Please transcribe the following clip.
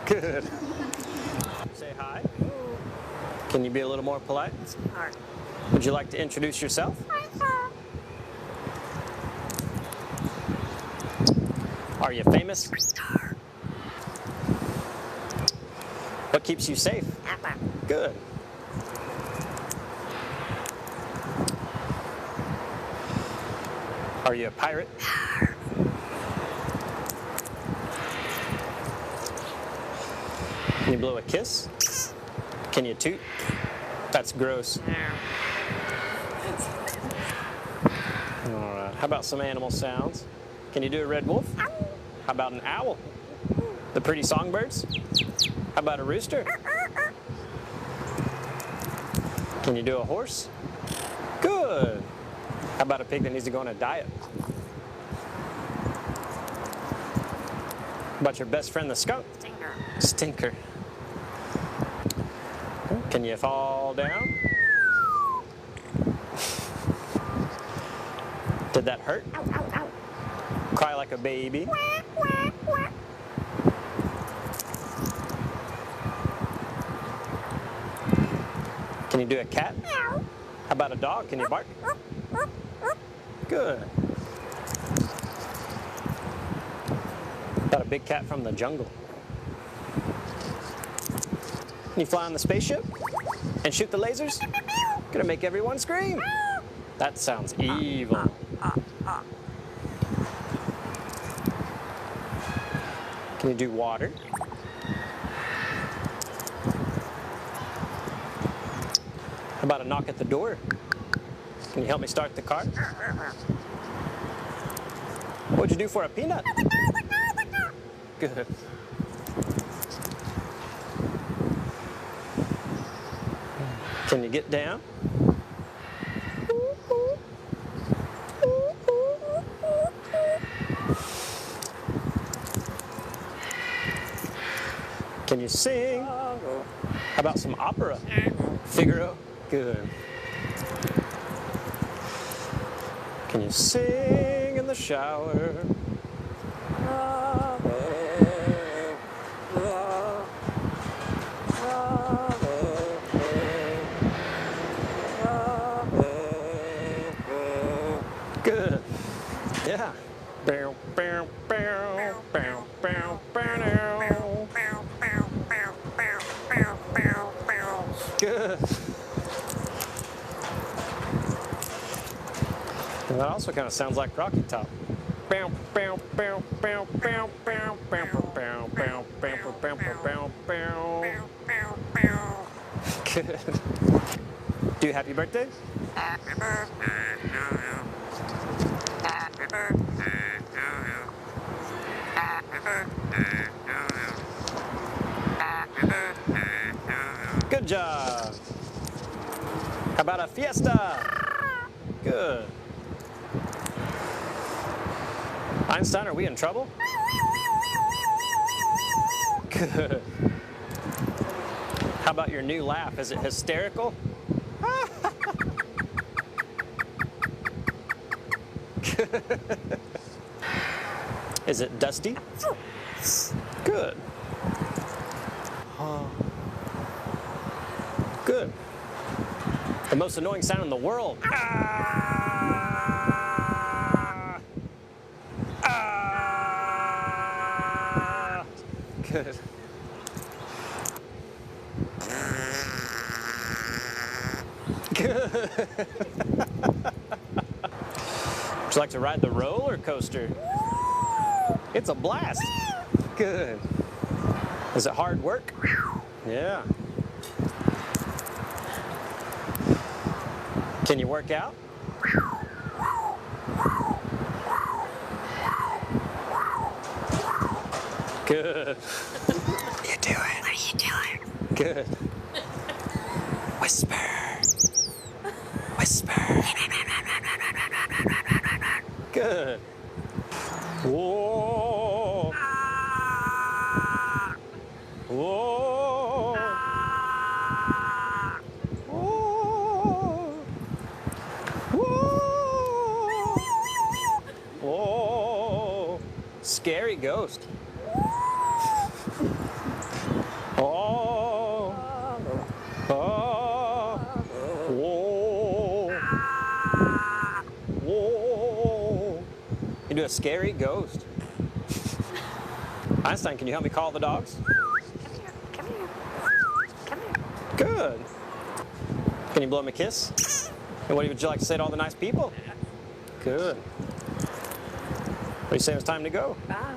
Good. Say hi. Can you be a little more polite? Would you like to introduce yourself? Are you famous? What keeps you safe? Good. Are you a pirate? Can you blow a kiss? Can you toot? That's gross. All right. How about some animal sounds? Can you do a red wolf? How about an owl? The pretty songbirds? How about a rooster? Can you do a horse? Good. How about a pig that needs to go on a diet? How about your best friend, the skunk? Stinker. Can you fall down? Did that hurt? Cry like a baby. Can you do a cat? How about a dog? Can you bark? Good. About a big cat from the jungle. Can you fly on the spaceship and shoot the lasers? Gonna make everyone scream. That sounds evil. Can you do water? How about a knock at the door? Can you help me start the car? What'd you do for a peanut? Good. Can you get down? Can you sing? How about some opera? Figaro? Good. Can you sing in the shower? Good. Yeah. Good. And that also kind of sounds like Rocky Top. Good. Do happy birthday? Good job. How about a fiesta? Good. Einstein, are we in trouble? Good. How about your new laugh? Is it hysterical? Is it dusty? Good. Good. The most annoying sound in the world. Good. Good. Would you like to ride the roller coaster? It's a blast. Good. Is it hard work? Yeah. Can you work out? Good. What are you doing? What are you doing? Good. Whisper. Whisper. Good. Whoa. Whoa. Whoa. Whoa. Whoa. Scary ghost. do a scary ghost. Einstein, can you help me call the dogs? Come here. Come here. Good. Can you blow him a kiss? And what would you like to say to all the nice people? Good. What do you say it's time to go? Bye.